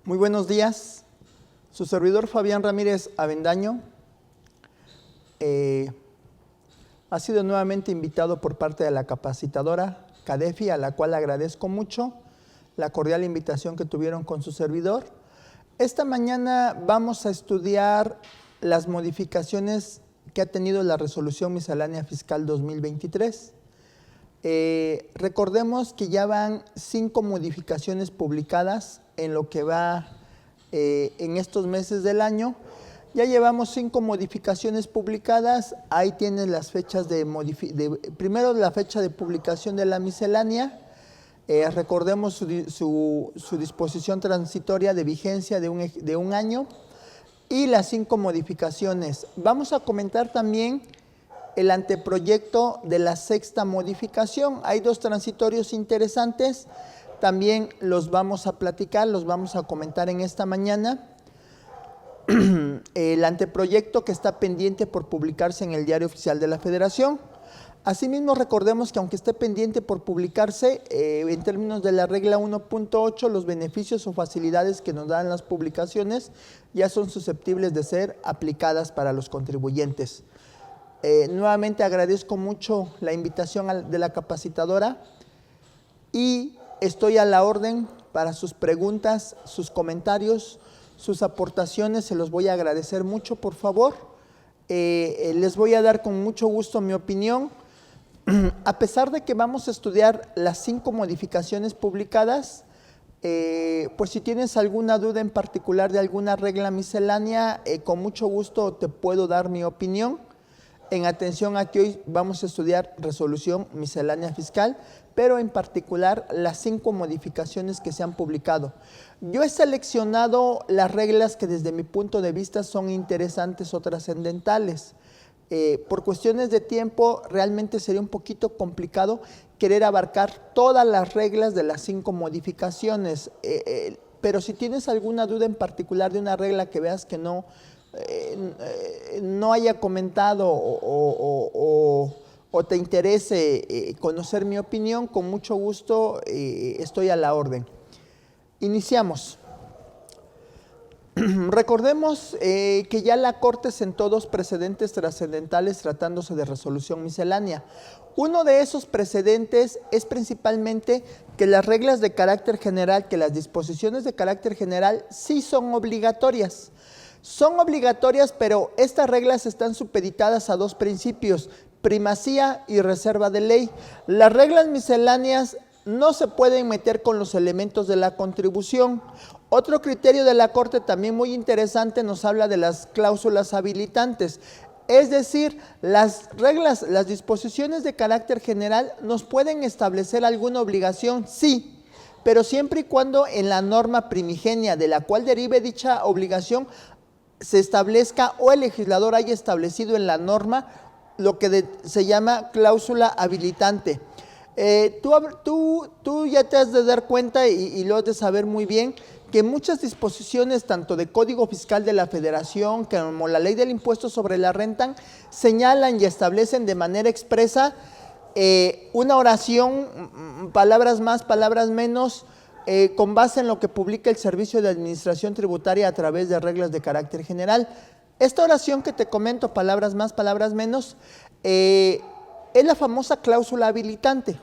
Muy buenos días. Su servidor Fabián Ramírez Avendaño ha sido nuevamente invitado por parte de la capacitadora CADEFI, a la cual agradezco mucho la cordial invitación que tuvieron con su servidor. Esta mañana vamos a estudiar las modificaciones que ha tenido la Resolución Miscelánea Fiscal 2023. Recordemos que ya van 5 modificaciones publicadas en lo que va en estos meses del año. Ya llevamos 5 modificaciones publicadas. Ahí tienen las fechas primero la fecha de publicación de la miscelánea. Recordemos su disposición transitoria de vigencia de un año y las 5 modificaciones. Vamos a comentar también el anteproyecto de la 6ª modificación. Hay 2 transitorios interesantes, también los vamos a platicar, los vamos a comentar en esta mañana. El anteproyecto que está pendiente por publicarse en el Diario Oficial de la Federación. Asimismo, recordemos que aunque esté pendiente por publicarse, en términos de la regla 1.8, los beneficios o facilidades que nos dan las publicaciones ya son susceptibles de ser aplicadas para los contribuyentes. Nuevamente agradezco mucho la invitación de la capacitadora y estoy a la orden para sus preguntas, sus comentarios, sus aportaciones. Se los voy a agradecer mucho, por favor. Les voy a dar con mucho gusto mi opinión. A pesar de que vamos a estudiar las 5 modificaciones publicadas, pues si tienes alguna duda en particular de alguna regla miscelánea, con mucho gusto te puedo dar mi opinión. En atención a que hoy vamos a estudiar resolución miscelánea fiscal, pero en particular las 5 modificaciones que se han publicado. Yo he seleccionado las reglas que desde mi punto de vista son interesantes o trascendentales. Por cuestiones de tiempo realmente sería un poquito complicado querer abarcar todas las reglas de las 5 modificaciones, pero si tienes alguna duda en particular de una regla que veas que no haya comentado o te interese conocer mi opinión, con mucho gusto estoy a la orden. Iniciamos. Recordemos que ya la Corte sentó 2 precedentes trascendentales tratándose de resolución miscelánea. Uno de esos precedentes es principalmente que las reglas de carácter general, que las disposiciones de carácter general sí son obligatorias. Son obligatorias, pero estas reglas están supeditadas a 2 principios: primacía y reserva de ley. Las reglas misceláneas no se pueden meter con los elementos de la contribución. Otro criterio de la Corte también muy interesante nos habla de las cláusulas habilitantes. Es decir, las reglas, las disposiciones de carácter general nos pueden establecer alguna obligación, sí, pero siempre y cuando en la norma primigenia de la cual derive dicha obligación se establezca o el legislador haya establecido en la norma lo que se llama cláusula habilitante. Tú ya te has de dar cuenta y lo has de saber muy bien que muchas disposiciones tanto de Código Fiscal de la Federación como la Ley del Impuesto sobre la Renta señalan y establecen de manera expresa una oración, palabras más, palabras menos, con base en lo que publica el Servicio de Administración Tributaria a través de reglas de carácter general. Esta oración que te comento, palabras más, palabras menos, es la famosa cláusula habilitante.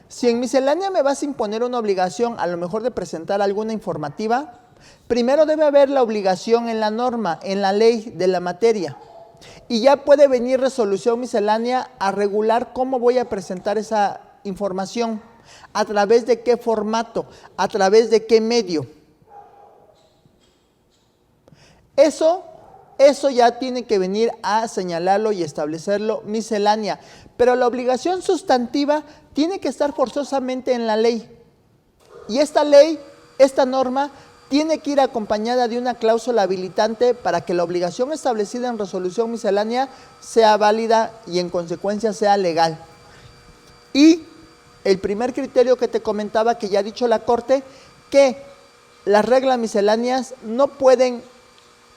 Si en miscelánea me vas a imponer una obligación, a lo mejor de presentar alguna informativa, primero debe haber la obligación en la norma, en la ley de la materia. Y ya puede venir resolución miscelánea a regular cómo voy a presentar esa información, a través de qué formato, a través de qué medio. Eso ya tiene que venir a señalarlo y establecerlo miscelánea, pero la obligación sustantiva tiene que estar forzosamente en la ley. Y esta ley, esta norma, tiene que ir acompañada de una cláusula habilitante para que la obligación establecida en resolución miscelánea sea válida y en consecuencia sea legal. Y el primer criterio que te comentaba, que ya ha dicho la Corte, que las reglas misceláneas no pueden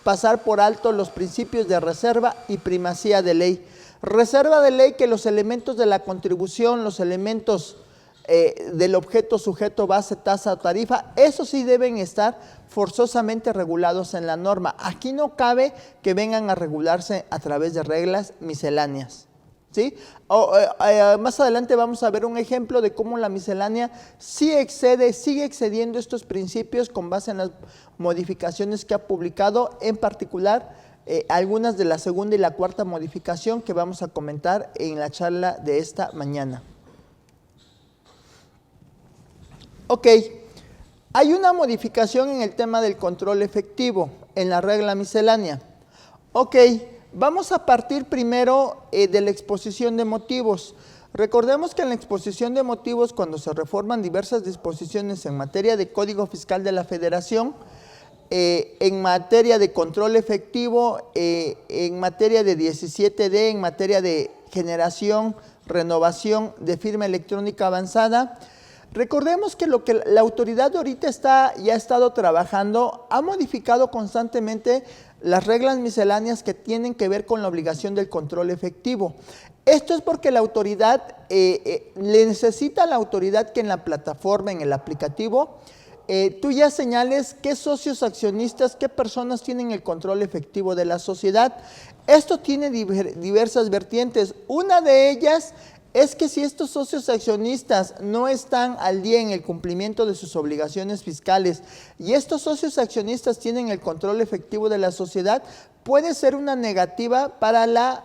pasar por alto los principios de reserva y primacía de ley. Reserva de ley, que los elementos de la contribución, los elementos del objeto, sujeto, base, tasa o tarifa, esos sí deben estar forzosamente regulados en la norma. Aquí no cabe que vengan a regularse a través de reglas misceláneas, ¿sí? Más adelante vamos a ver un ejemplo de cómo la miscelánea sigue excediendo estos principios con base en las modificaciones que ha publicado, en particular algunas de la segunda y la cuarta modificación que vamos a comentar en la charla de esta mañana. Ok, hay una modificación en el tema del control efectivo, en la regla miscelánea. Ok, vamos a partir primero de la exposición de motivos. Recordemos que en la exposición de motivos, cuando se reforman diversas disposiciones en materia de Código Fiscal de la Federación, en materia de control efectivo, en materia de 17D, en materia de generación, renovación de firma electrónica avanzada, recordemos que lo que la autoridad ahorita ya ha estado trabajando, ha modificado constantemente las reglas misceláneas que tienen que ver con la obligación del control efectivo. Esto es porque la autoridad, le necesita a la autoridad que en la plataforma, en el aplicativo, tú ya señales qué socios accionistas, qué personas tienen el control efectivo de la sociedad. Esto tiene diversas vertientes. Una de ellas es que si estos socios accionistas no están al día en el cumplimiento de sus obligaciones fiscales y estos socios accionistas tienen el control efectivo de la sociedad, puede ser una negativa para la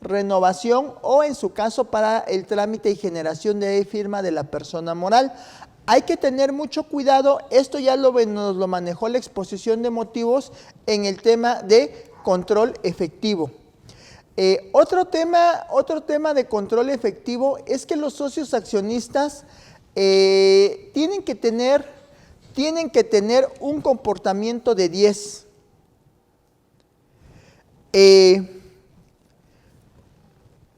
renovación o en su caso para el trámite y generación de firma de la persona moral. Hay que tener mucho cuidado, esto ya nos lo manejó la exposición de motivos en el tema de control efectivo. Otro tema de control efectivo es que los socios accionistas tienen que tener un comportamiento de 10.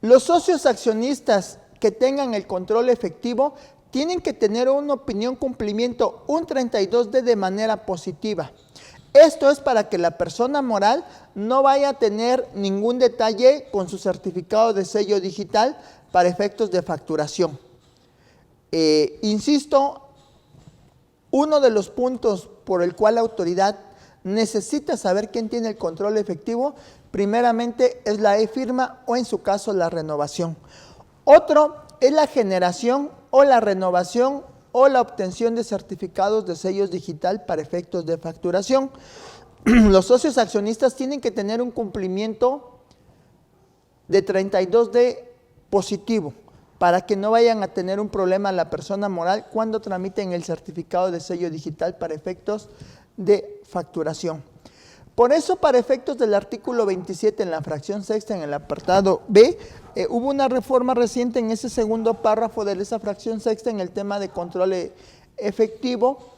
Los socios accionistas que tengan el control efectivo tienen que tener una opinión cumplimiento, un 32D de manera positiva. Esto es para que la persona moral no vaya a tener ningún detalle con su certificado de sello digital para efectos de facturación. Insisto, uno de los puntos por el cual la autoridad necesita saber quién tiene el control efectivo, primeramente es la e-firma o en su caso la renovación. Otro es la generación o la renovación o la obtención de certificados de sellos digital para efectos de facturación. Los socios accionistas tienen que tener un cumplimiento de 32D positivo para que no vayan a tener un problema la persona moral cuando tramiten el certificado de sello digital para efectos de facturación. Por eso, para efectos del artículo 27 en la fracción sexta, en el apartado B, hubo una reforma reciente en ese segundo párrafo de esa fracción sexta en el tema de control efectivo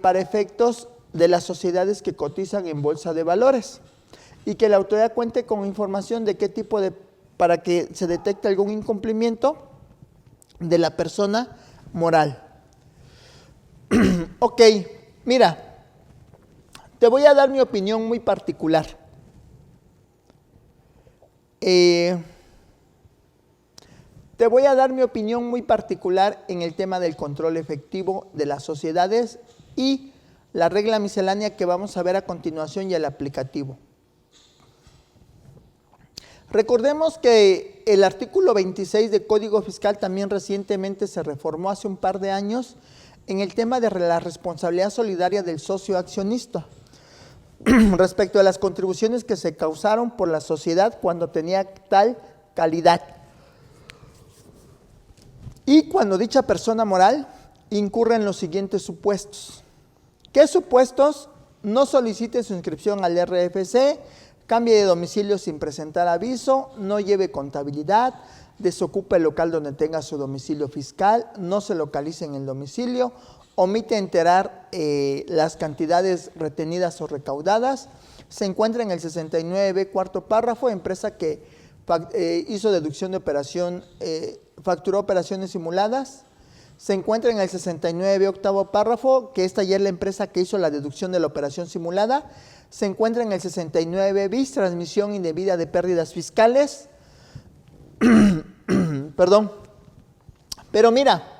para efectos de las sociedades que cotizan en bolsa de valores y que la autoridad cuente con información de qué tipo para que se detecte algún incumplimiento de la persona moral. Ok, mira. Te voy a dar mi opinión muy particular. Te voy a dar mi opinión muy particular en el tema del control efectivo de las sociedades y la regla miscelánea que vamos a ver a continuación y el aplicativo. Recordemos que el artículo 26 del Código Fiscal también recientemente se reformó hace un par de años en el tema de la responsabilidad solidaria del socio accionista. Respecto a las contribuciones que se causaron por la sociedad cuando tenía tal calidad y cuando dicha persona moral incurre en los siguientes supuestos. ¿Qué supuestos? No solicite su inscripción al RFC, cambie de domicilio sin presentar aviso, no lleve contabilidad, desocupe el local donde tenga su domicilio fiscal, no se localice en el domicilio, omite enterar las cantidades retenidas o recaudadas, se encuentra en el 69B, cuarto párrafo, empresa que hizo deducción de operación, facturó operaciones simuladas, se encuentra en el 69B, octavo párrafo, que esta ya es la empresa que hizo la deducción de la operación simulada, se encuentra en el 69 bis, transmisión indebida de pérdidas fiscales, perdón, pero mira,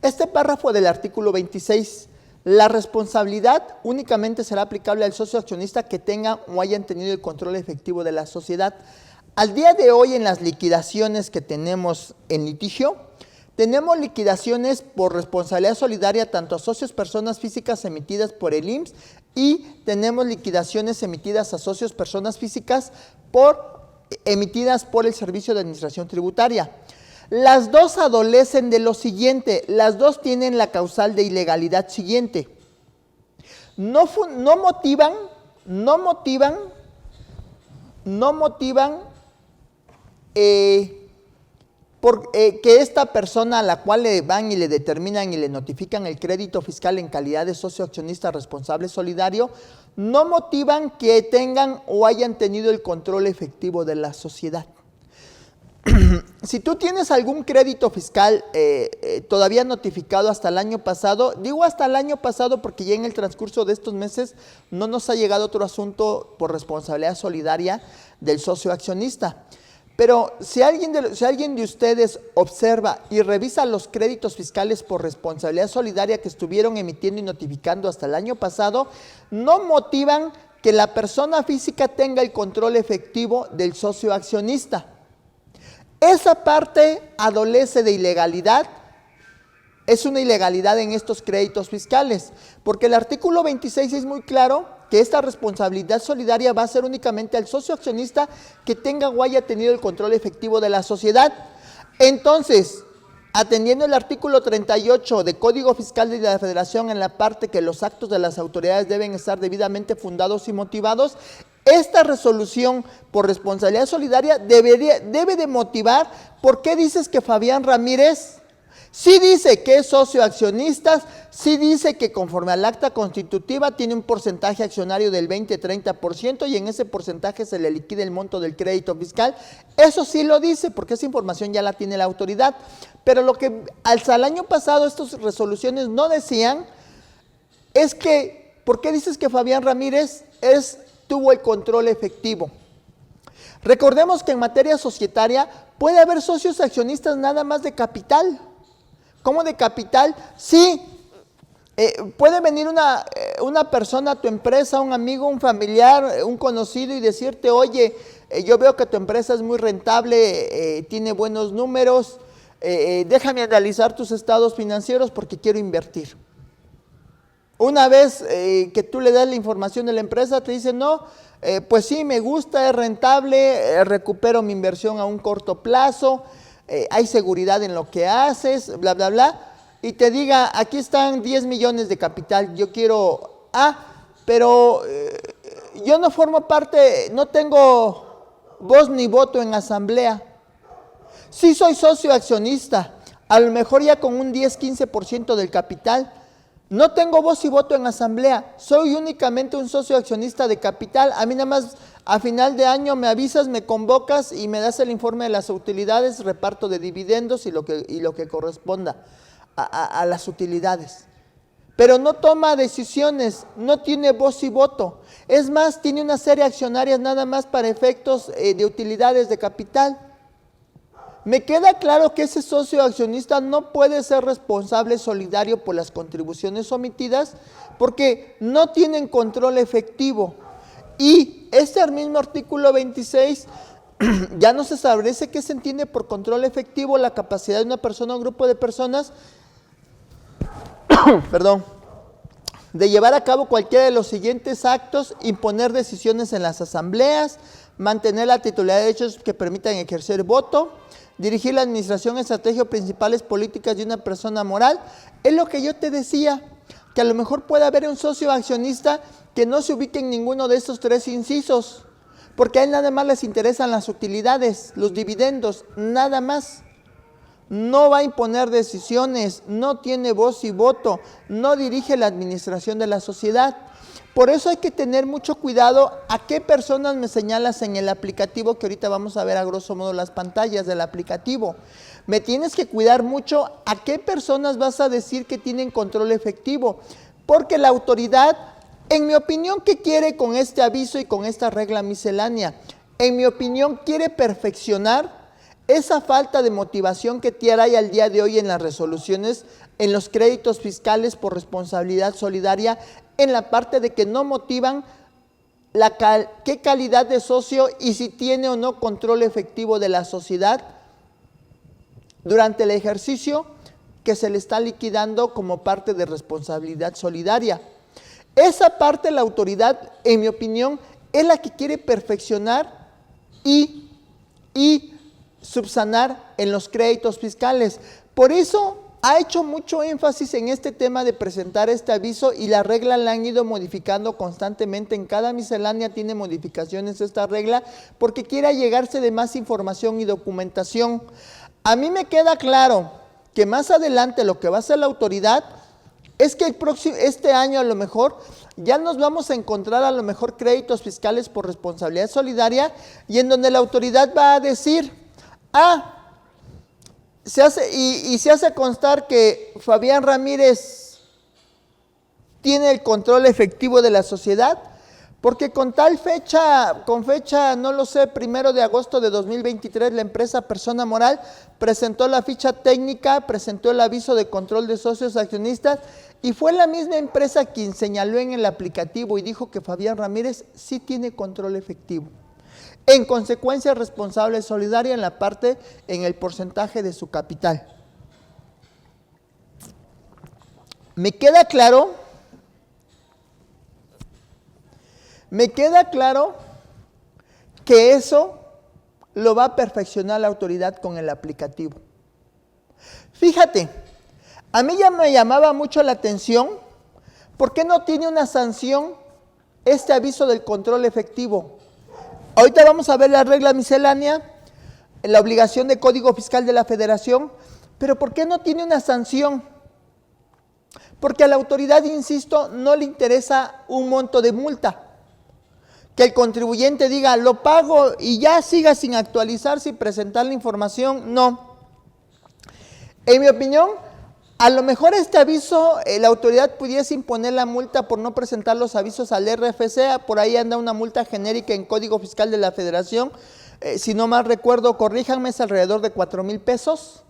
Este párrafo del artículo 26, la responsabilidad únicamente será aplicable al socio accionista que tenga o hayan tenido el control efectivo de la sociedad. Al día de hoy, en las liquidaciones que tenemos en litigio, tenemos liquidaciones por responsabilidad solidaria tanto a socios personas físicas emitidas por el IMSS y tenemos liquidaciones emitidas a socios personas físicas emitidas por el Servicio de Administración Tributaria. Las dos adolecen de lo siguiente, las dos tienen la causal de ilegalidad siguiente. No motivan que esta persona a la cual le van y le determinan y le notifican el crédito fiscal en calidad de socio accionista responsable solidario, no motivan que tengan o hayan tenido el control efectivo de la sociedad. Si tú tienes algún crédito fiscal todavía notificado hasta el año pasado, digo hasta el año pasado porque ya en el transcurso de estos meses no nos ha llegado otro asunto por responsabilidad solidaria del socio accionista. Pero si alguien de ustedes observa y revisa los créditos fiscales por responsabilidad solidaria que estuvieron emitiendo y notificando hasta el año pasado, no motivan que la persona física tenga el control efectivo del socio accionista. Esa parte adolece de ilegalidad, es una ilegalidad en estos créditos fiscales, porque el artículo 26 es muy claro que esta responsabilidad solidaria va a ser únicamente al socio accionista que tenga o haya tenido el control efectivo de la sociedad. Entonces, atendiendo el artículo 38 de Código Fiscal de la Federación en la parte que los actos de las autoridades deben estar debidamente fundados y motivados, esta resolución por responsabilidad solidaria debe de motivar por qué dices que Fabián Ramírez sí dice que es socio accionista, sí dice que conforme al acta constitutiva tiene un porcentaje accionario del 20-30% y en ese porcentaje se le liquida el monto del crédito fiscal. Eso sí lo dice porque esa información ya la tiene la autoridad. Pero lo que hasta el año pasado estas resoluciones no decían es que, ¿por qué dices que Fabián Ramírez tuvo el control efectivo? Recordemos que en materia societaria puede haber socios accionistas nada más de capital. ¿Cómo de capital? Sí, puede venir una persona a tu empresa, un amigo, un familiar, un conocido y decirte, oye, yo veo que tu empresa es muy rentable, tiene buenos números, déjame analizar tus estados financieros porque quiero invertir. Una vez que tú le das la información de la empresa, te dice, no, pues sí, me gusta, es rentable, recupero mi inversión a un corto plazo, hay seguridad en lo que haces, bla, bla, bla, y te diga, aquí están 10 millones de capital, yo quiero, pero yo no formo parte, no tengo voz ni voto en asamblea. Sí soy socio accionista, a lo mejor ya con un 10-15% del capital. No tengo voz y voto en asamblea, soy únicamente un socio accionista de capital. A mí nada más a final de año me avisas, me convocas y me das el informe de las utilidades, reparto de dividendos y lo que corresponda a las utilidades. Pero no toma decisiones, no tiene voz y voto. Es más, tiene una serie accionaria nada más para efectos de utilidades de capital. Me queda claro que ese socio accionista no puede ser responsable solidario por las contribuciones omitidas porque no tienen control efectivo. Y este mismo artículo 26 ya no se establece qué se entiende por control efectivo, la capacidad de una persona o un grupo de personas de llevar a cabo cualquiera de los siguientes actos: imponer decisiones en las asambleas, mantener la titularidad de hechos que permitan ejercer voto, dirigir la administración, estrategia o principales políticas de una persona moral. Es lo que yo te decía, que a lo mejor puede haber un socio accionista que no se ubique en ninguno de estos tres incisos, porque a él nada más les interesan las utilidades, los dividendos, nada más. No va a imponer decisiones, no tiene voz y voto, no dirige la administración de la sociedad. Por eso hay que tener mucho cuidado a qué personas me señalas en el aplicativo, que ahorita vamos a ver a grosso modo las pantallas del aplicativo. Me tienes que cuidar mucho a qué personas vas a decir que tienen control efectivo, porque la autoridad, en mi opinión, ¿qué quiere con este aviso y con esta regla miscelánea? En mi opinión, quiere perfeccionar esa falta de motivación que hay al día de hoy en las resoluciones, en los créditos fiscales por responsabilidad solidaria, en la parte de que no motivan qué calidad de socio y si tiene o no control efectivo de la sociedad durante el ejercicio que se le está liquidando como parte de responsabilidad solidaria. Esa parte la autoridad, en mi opinión, es la que quiere perfeccionar y subsanar en los créditos fiscales. Por eso ha hecho mucho énfasis en este tema de presentar este aviso y la regla la han ido modificando constantemente. En cada miscelánea tiene modificaciones esta regla porque quiere allegarse de más información y documentación. A mí me queda claro que más adelante lo que va a hacer la autoridad es que este año a lo mejor ya nos vamos a encontrar a lo mejor créditos fiscales por responsabilidad solidaria y en donde la autoridad va a decir, se hace constar que Fabián Ramírez tiene el control efectivo de la sociedad, porque con fecha, no lo sé, 1 de agosto de 2023, la empresa persona moral presentó la ficha técnica, presentó el aviso de control de socios accionistas y fue la misma empresa quien señaló en el aplicativo y dijo que Fabián Ramírez sí tiene control efectivo. En consecuencia, responsable solidaria en el porcentaje de su capital. Me queda claro que eso lo va a perfeccionar la autoridad con el aplicativo. Fíjate, a mí ya me llamaba mucho la atención, ¿por qué no tiene una sanción este aviso del control efectivo? Ahorita vamos a ver la regla miscelánea, la obligación de Código Fiscal de la Federación, pero ¿por qué no tiene una sanción? Porque a la autoridad, insisto, no le interesa un monto de multa. Que el contribuyente diga, lo pago y ya siga sin actualizarse y presentar la información, no. En mi opinión, a lo mejor este aviso, la autoridad pudiese imponer la multa por no presentar los avisos al RFC, por ahí anda una multa genérica en Código Fiscal de la Federación, si no mal recuerdo, corríjanme, es alrededor de 4,000 pesos,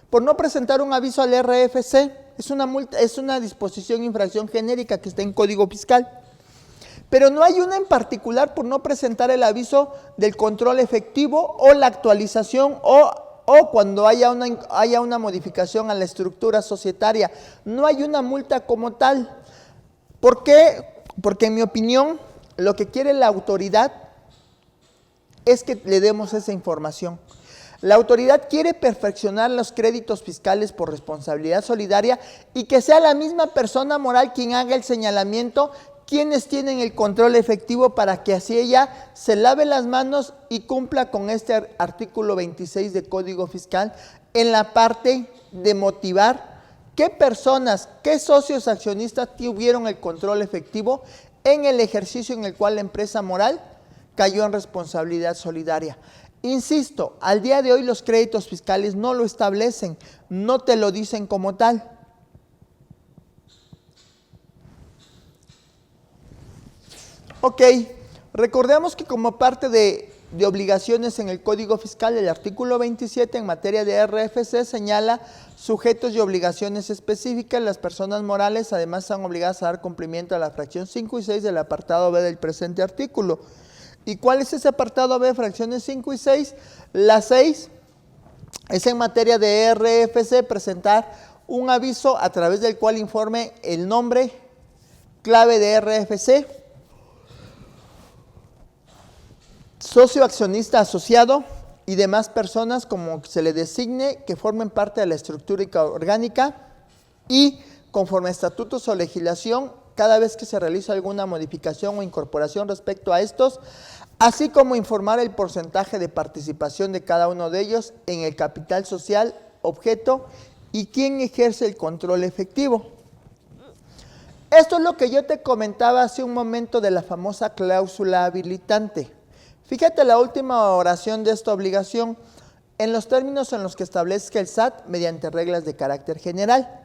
por no presentar un aviso al RFC, es una multa, es una disposición infracción genérica que está en Código Fiscal. Pero no hay una en particular por no presentar el aviso del control efectivo o la actualización o cuando haya una modificación a la estructura societaria. No hay una multa como tal. ¿Por qué? Porque en mi opinión, lo que quiere la autoridad es que le demos esa información. La autoridad quiere perfeccionar los créditos fiscales por responsabilidad solidaria y que sea la misma persona moral quien haga el señalamiento quienes tienen el control efectivo para que así ella se lave las manos y cumpla con este artículo 26 de Código Fiscal en la parte de motivar qué personas, qué socios accionistas tuvieron el control efectivo en el ejercicio en el cual la empresa moral cayó en responsabilidad solidaria. Insisto, al día de hoy los créditos fiscales no lo establecen, no te lo dicen como tal. Ok, recordemos que como parte de obligaciones en el Código Fiscal, el artículo 27 en materia de RFC señala sujetos y obligaciones específicas. Las personas morales además están obligadas a dar cumplimiento a la fracción 5 y 6 del apartado B del presente artículo. ¿Y cuál es ese apartado B, fracciones 5 y 6? La 6 es en materia de RFC presentar un aviso a través del cual informe el nombre, clave de RFC, socio accionista asociado y demás personas como se le designe que formen parte de la estructura orgánica y conforme a estatutos o legislación, cada vez que se realiza alguna modificación o incorporación respecto a estos, así como informar el porcentaje de participación de cada uno de ellos en el capital social, objeto y quién ejerce el control efectivo. Esto es lo que yo te comentaba hace un momento de la famosa cláusula habilitante. Fíjate la última oración de esta obligación, en los términos en los que establezca el SAT mediante reglas de carácter general.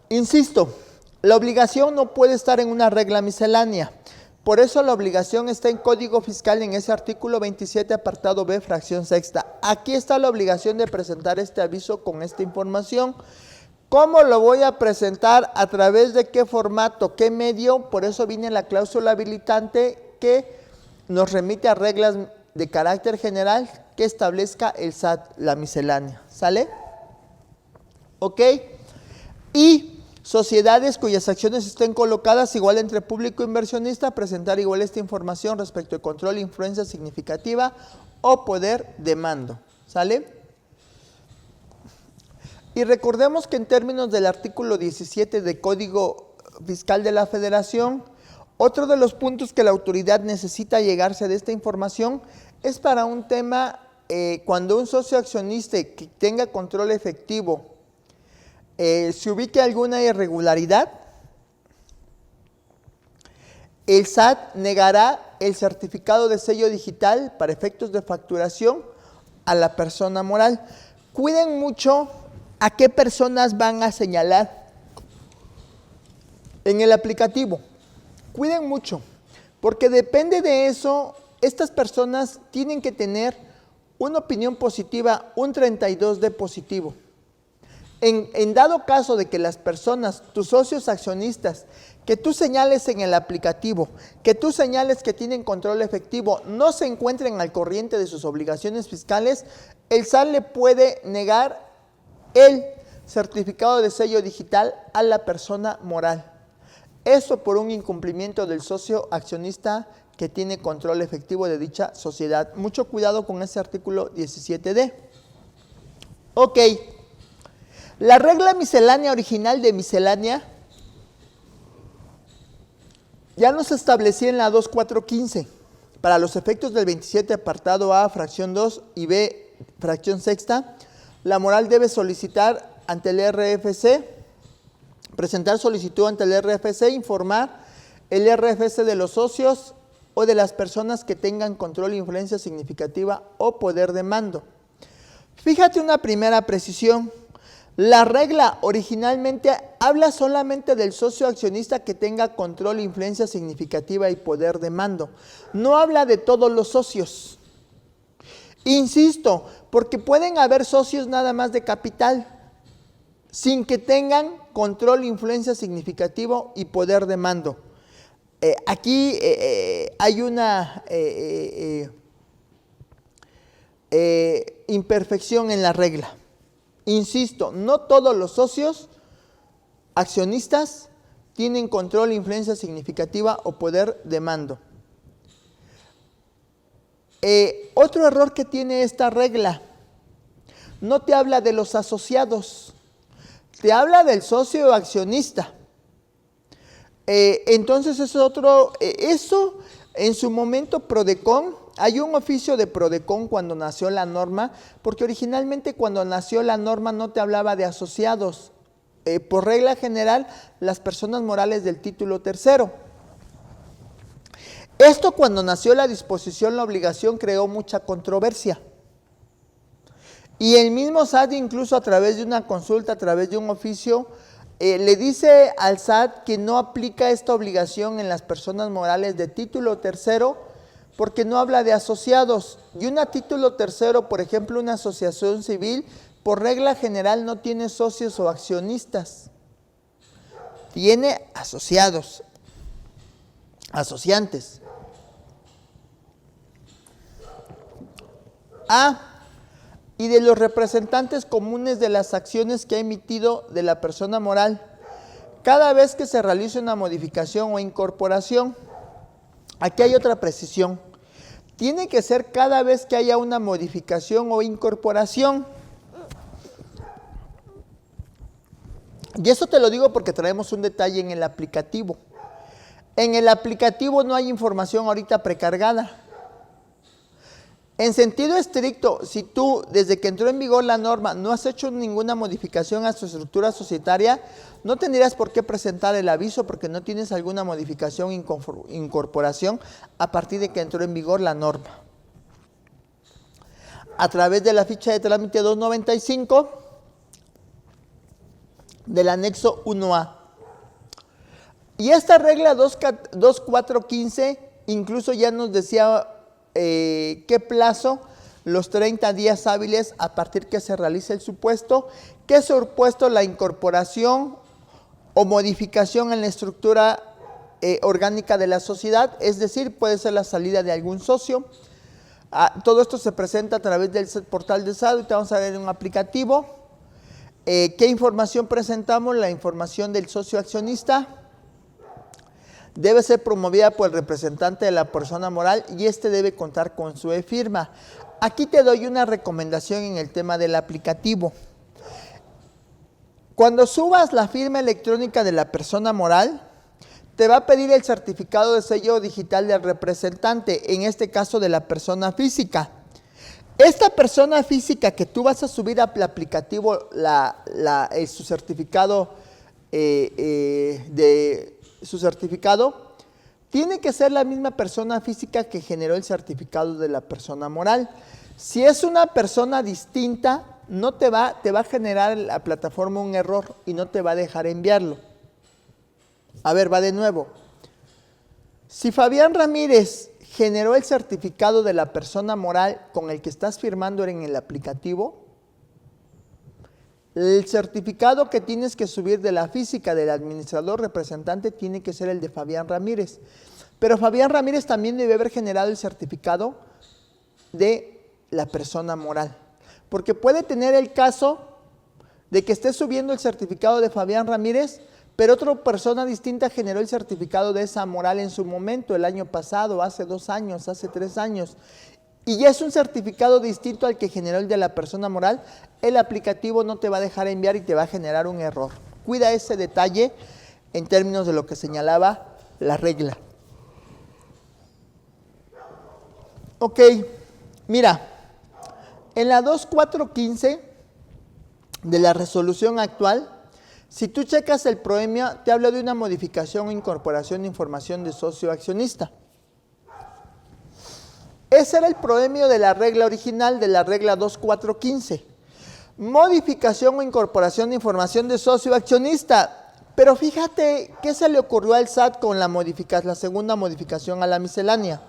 Insisto, la obligación no puede estar en una regla miscelánea. Por eso la obligación está en Código Fiscal en ese artículo 27, apartado B, fracción sexta. Aquí está la obligación de presentar este aviso con esta información. ¿Cómo lo voy a presentar? ¿A través de qué formato? ¿Qué medio? Por eso viene la cláusula habilitante que nos remite a reglas de carácter general que establezca el SAT, la miscelánea. ¿Sale? ¿Ok? Y sociedades cuyas acciones estén colocadas igual entre público e inversionista, presentar igual esta información respecto de control, influencia significativa o poder de mando. ¿Sale? Y recordemos que en términos del artículo 17 del Código Fiscal de la Federación, otro de los puntos que la autoridad necesita llegarse de esta información es para un tema cuando un socio accionista que tenga control efectivo se ubique alguna irregularidad, el SAT negará el certificado de sello digital para efectos de facturación a la persona moral. Cuiden mucho a qué personas van a señalar en el aplicativo. Cuiden mucho, porque depende de eso, estas personas tienen que tener una opinión positiva, un 32 de positivo. En dado caso de que las personas, tus socios accionistas, que tú señales en el aplicativo, que tú señales que tienen control efectivo, no se encuentren al corriente de sus obligaciones fiscales, el SAT le puede negar el certificado de sello digital a la persona moral. Eso por un incumplimiento del socio accionista que tiene control efectivo de dicha sociedad. Mucho cuidado con ese artículo 17D. Ok. La regla miscelánea original de miscelánea ya nos establecía en la 2415 para los efectos del 27 apartado A, fracción 2 y B, fracción sexta. La moral debe solicitar ante el RFC, presentar solicitud ante el RFC, informar el RFC de los socios o de las personas que tengan control, influencia significativa o poder de mando. Fíjate una primera precisión. La regla originalmente habla solamente del socio accionista que tenga control, influencia significativa y poder de mando. No habla de todos los socios. Insisto, porque pueden haber socios nada más de capital, sin que tengan control, influencia significativo y poder de mando. Aquí hay una imperfección en la regla. Insisto, no todos los socios accionistas tienen control, influencia significativa o poder de mando. Otro error que tiene esta regla, no te habla de los asociados, te habla del socio accionista. Entonces es otro, eso en su momento Prodecon, hay un oficio de Prodecon cuando nació la norma, porque originalmente cuando nació la norma no te hablaba de asociados. Por regla general, las personas morales del título tercero. Esto cuando nació la disposición, la obligación, creó mucha controversia. Y el mismo SAT, incluso a través de una consulta, a través de un oficio, le dice al SAT que no aplica esta obligación en las personas morales de título tercero, porque no habla de asociados. Y una título tercero, por ejemplo, una asociación civil, por regla general no tiene socios o accionistas. Tiene asociados, asociantes. Y de los representantes comunes de las acciones que ha emitido de la persona moral, cada vez que se realice una modificación o incorporación. Aquí hay otra precisión. Tiene que ser cada vez que haya una modificación o incorporación. Y eso te lo digo porque traemos un detalle en el aplicativo. En el aplicativo no hay información ahorita precargada. En sentido estricto, si tú, desde que entró en vigor la norma, no has hecho ninguna modificación a su estructura societaria, no tendrías por qué presentar el aviso porque no tienes alguna modificación o incorporación a partir de que entró en vigor la norma. A través de la ficha de trámite 295 del anexo 1A. Y esta regla 2415 incluso ya nos decía qué plazo, los 30 días hábiles a partir que se realice el supuesto, que es supuesto la incorporación o modificación en la estructura orgánica de la sociedad, es decir, puede ser la salida de algún socio. Todo esto se presenta a través del portal de SAT. Ahorita vamos a ver un aplicativo. ¿Qué información presentamos? La información del socio accionista. Debe ser promovida por el representante de la persona moral y este debe contar con su e-firma. Aquí te doy una recomendación en el tema del aplicativo. Cuando subas la firma electrónica de la persona moral, te va a pedir el certificado de sello digital del representante, en este caso de la persona física. Esta persona física que tú vas a subir al aplicativo su certificado tiene que ser la misma persona física que generó el certificado de la persona moral. Si es una persona distinta, te va a generar la plataforma un error y no te va a dejar enviarlo. A ver, va de nuevo. Si Fabián Ramírez generó el certificado de la persona moral con el que estás firmando en el aplicativo, el certificado que tienes que subir de la física del administrador representante tiene que ser el de Fabián Ramírez. Pero Fabián Ramírez también debe haber generado el certificado de la persona moral. Porque puede tener el caso de que esté subiendo el certificado de Fabián Ramírez, pero otra persona distinta generó el certificado de esa moral en su momento, el año pasado, hace 2 años, hace 3 años. Y ya es un certificado distinto al que generó el de la persona moral, el aplicativo no te va a dejar enviar y te va a generar un error. Cuida ese detalle en términos de lo que señalaba la regla. Ok, mira, en la 2415 de la resolución actual, si tú checas el proemio, te habla de una modificación o incorporación de información de socio accionista. Ese era el proemio de la regla original, de la regla 2415. Modificación o incorporación de información de socio accionista. Pero fíjate, ¿qué se le ocurrió al SAT con la segunda modificación a la miscelánea?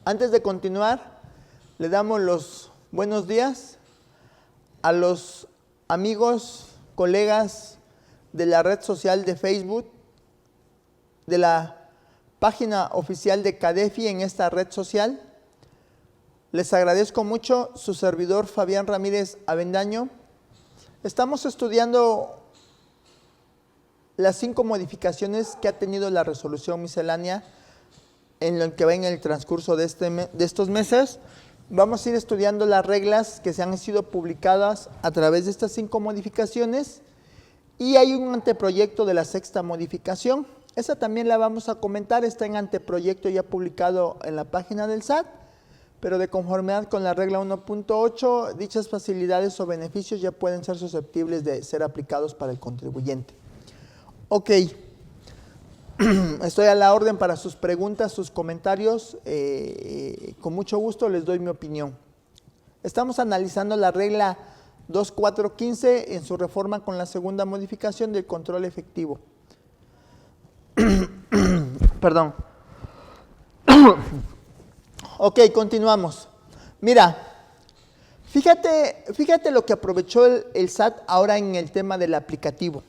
Antes de continuar, le damos los buenos días a los amigos, colegas de la red social de Facebook, de la página oficial de CADEFI en esta red social. Les agradezco mucho, su servidor Fabián Ramírez Avendaño. Estamos estudiando las 5 modificaciones que ha tenido la resolución miscelánea en lo que va en el transcurso de estos meses. Vamos a ir estudiando las reglas que se han sido publicadas a través de estas 5 modificaciones y hay un anteproyecto de la 6ª modificación. Esa también la vamos a comentar, está en anteproyecto ya publicado en la página del SAT, pero de conformidad con la regla 1.8, dichas facilidades o beneficios ya pueden ser susceptibles de ser aplicados para el contribuyente. Ok. Estoy a la orden para sus preguntas, sus comentarios. Con mucho gusto les doy mi opinión. Estamos analizando la regla 2415 en su reforma con la 2ª modificación del control efectivo. Perdón. Ok, continuamos. Mira, fíjate lo que aprovechó el SAT ahora en el tema del aplicativo.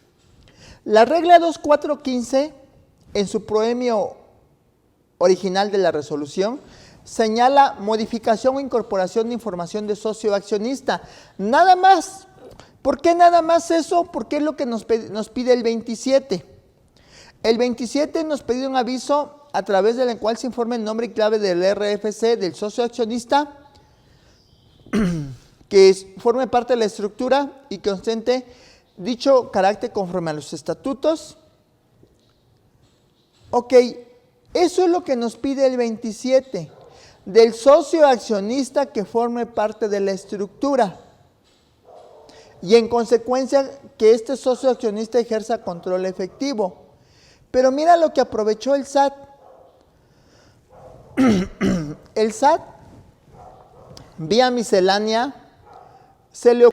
La regla 2415 en su proemio original de la resolución, señala modificación o incorporación de información de socio accionista. Nada más. ¿Por qué nada más eso? Porque es lo que nos pide el 27. El 27 nos pide un aviso a través del cual se informa el nombre y clave del RFC del socio accionista, que forme parte de la estructura y que ostente dicho carácter conforme a los estatutos. Ok, eso es lo que nos pide el 27, del socio accionista que forme parte de la estructura y en consecuencia que este socio accionista ejerza control efectivo. Pero mira lo que aprovechó el SAT. El SAT Vía miscelánea, se le